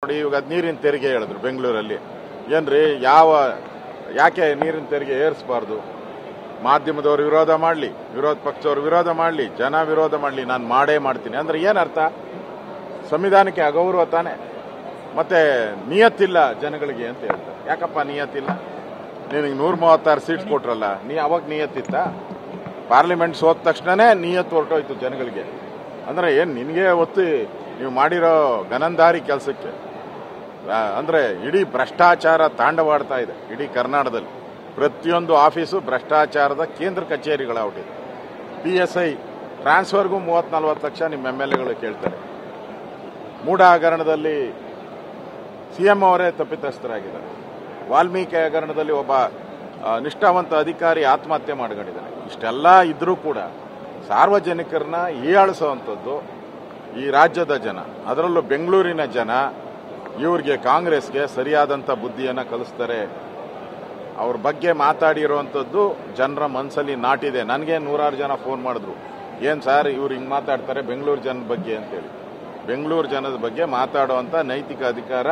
ನೋಡಿ, ಇವಾಗ ನೀರಿನ ತೆರಿಗೆ ಹೇಳಿದ್ರು ಬೆಂಗಳೂರಲ್ಲಿ. ಏನ್ರಿ, ಯಾಕೆ ನೀರಿನ ತೆರಿಗೆ ಏರಿಸಬಾರ್ದು? ಮಾಧ್ಯಮದವರು ವಿರೋಧ ಮಾಡಲಿ, ವಿರೋಧ ಪಕ್ಷದವರು ವಿರೋಧ ಮಾಡಲಿ, ಜನ ವಿರೋಧ ಮಾಡಲಿ, ನಾನು ಮಾಡೇ ಮಾಡ್ತೀನಿ ಅಂದ್ರೆ ಏನರ್ಥ? ಸಂವಿಧಾನಕ್ಕೆ ಅಗೌರವ ತಾನೆ. ಮತ್ತೆ ನಿಯತ್ತಿಲ್ಲ ಜನಗಳಿಗೆ ಅಂತ ಹೇಳ್ತಾರೆ. ಯಾಕಪ್ಪ ನಿಯತ್ತಿಲ್ಲ? ನಿನಗೆ 136 ಸೀಟ್ಸ್ ಕೊಟ್ರಲ್ಲ, ಅವಾಗ ನಿಯತ್ತಿತ್ತ? ಪಾರ್ಲಿಮೆಂಟ್ ಸೋತ ತಕ್ಷಣನೇ ನಿಯತ್ತು ಹೊರಟೋಯ್ತು ಜನಗಳಿಗೆ. ಅಂದ್ರೆ ಏನ್ ನಿನಗೆ ಒತ್ತು ನೀವು ಮಾಡಿರೋ ಗನಂದಾರಿ ಕೆಲಸಕ್ಕೆ? ಅಂದ್ರೆ ಇಡೀ ಭ್ರಷ್ಟಾಚಾರ ತಾಂಡವಾಡ್ತಾ ಇದೆ ಇಡೀ ಕರ್ನಾಟಕದಲ್ಲಿ. ಪ್ರತಿಯೊಂದು ಆಫೀಸು ಭ್ರಷ್ಟಾಚಾರದ ಕೇಂದ್ರ ಕಚೇರಿಗಳಾಗ್ಬಿಟ್ಟಿದೆ. PSI ಟ್ರಾನ್ಸ್ಫರ್ಗೂ 30-40 ಲಕ್ಷ ನಿಮ್ಮ MLAಗಳು ಕೇಳ್ತಾರೆ. ಮೂಢ ಹಗರಣದಲ್ಲಿ CM ಅವರೇ ತಪ್ಪಿತಸ್ಥರಾಗಿದ್ದಾರೆ. ವಾಲ್ಮೀಕಿ ಹಗರಣದಲ್ಲಿ ಒಬ್ಬ ನಿಷ್ಠಾವಂತ ಅಧಿಕಾರಿ ಆತ್ಮಹತ್ಯೆ ಮಾಡಿಕೊಂಡಿದ್ದಾನೆ. ಇಷ್ಟೆಲ್ಲ ಇದ್ರೂ ಕೂಡ ಸಾರ್ವಜನಿಕರನ್ನ ಹೀಯಾಳಿಸುವಂಥದ್ದು ಈ ರಾಜ್ಯದ ಜನ, ಅದರಲ್ಲೂ ಬೆಂಗಳೂರಿನ ಜನ ಇವ್ರಿಗೆ ಕಾಂಗ್ರೆಸ್ಗೆ ಸರಿಯಾದಂಥ ಬುದ್ಧಿಯನ್ನು ಕಲಿಸ್ತಾರೆ. ಅವ್ರ ಬಗ್ಗೆ ಮಾತಾಡಿರುವಂಥದ್ದು ಜನರ ಮನಸ್ಸಲ್ಲಿ ನಾಟಿದೆ. ನನಗೆ 100 ಜನ ಫೋನ್ ಮಾಡಿದ್ರು, ಏನು ಸರ್ ಇವ್ರು ಹಿಂಗೆ ಮಾತಾಡ್ತಾರೆ ಬೆಂಗಳೂರು ಜನದ ಬಗ್ಗೆ ಅಂತೇಳಿ. ಬೆಂಗಳೂರು ಜನದ ಬಗ್ಗೆ ಮಾತಾಡುವಂಥ ನೈತಿಕ ಅಧಿಕಾರ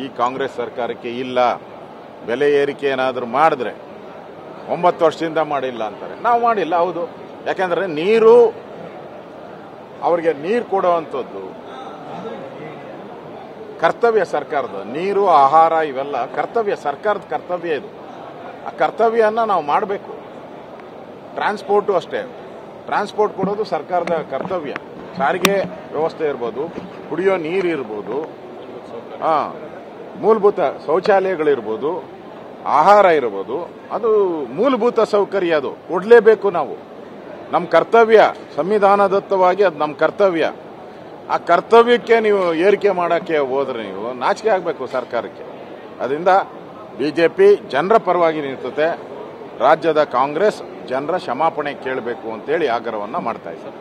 ಈ ಕಾಂಗ್ರೆಸ್ ಸರ್ಕಾರಕ್ಕೆ ಇಲ್ಲ. ಬೆಲೆ ಏರಿಕೆ ಏನಾದರೂ ಮಾಡಿದ್ರೆ 9 ವರ್ಷದಿಂದ ಮಾಡಿಲ್ಲ ಅಂತಾರೆ. ನಾವು ಮಾಡಿಲ್ಲ, ಹೌದು. ಯಾಕೆಂದ್ರೆ ಅವ್ರಿಗೆ ನೀರು ಕೊಡುವಂಥದ್ದು ಕರ್ತವ್ಯ ಸರ್ಕಾರದ. ನೀರು, ಆಹಾರ ಇವೆಲ್ಲ ಕರ್ತವ್ಯ, ಸರ್ಕಾರದ ಕರ್ತವ್ಯ ಇದು. ಆ ಕರ್ತವ್ಯನ ನಾವು ಮಾಡಬೇಕು. ಟ್ರಾನ್ಸ್ಪೋರ್ಟು ಅಷ್ಟೇ, ಟ್ರಾನ್ಸ್ಪೋರ್ಟ್ ಕೊಡೋದು ಸರ್ಕಾರದ ಕರ್ತವ್ಯ. ಸಾರಿಗೆ ವ್ಯವಸ್ಥೆ ಇರ್ಬೋದು, ಕುಡಿಯೋ ನೀರು ಇರ್ಬೋದು, ಮೂಲಭೂತ ಶೌಚಾಲಯಗಳಿರ್ಬೋದು, ಆಹಾರ ಇರ್ಬೋದು, ಅದು ಮೂಲಭೂತ ಸೌಕರ್ಯ. ಅದು ಕೊಡಲೇಬೇಕು ನಾವು. ನಮ್ಮ ಕರ್ತವ್ಯ, ಸಂವಿಧಾನದತ್ತವಾಗಿ ಅದು ನಮ್ಮ ಕರ್ತವ್ಯ. ಆ ಕರ್ತವ್ಯಕ್ಕೆ ನೀವು ಏರಿಕೆ ಮಾಡೋಕ್ಕೆ ಹೋದ್ರೆ ನೀವು ನಾಚಿಕೆ ಆಗಬೇಕು ಸರ್ಕಾರಕ್ಕೆ. ಅದರಿಂದ BJP ಜನರ ಪರವಾಗಿ ನಿಂತತೆ. ರಾಜ್ಯದ ಕಾಂಗ್ರೆಸ್ ಜನರ ಕ್ಷಮಾಪಣೆ ಕೇಳಬೇಕು ಅಂತೇಳಿ ಆಗ್ರಹವನ್ನು ಮಾಡ್ತಾ ಇದ್ದಾರೆ.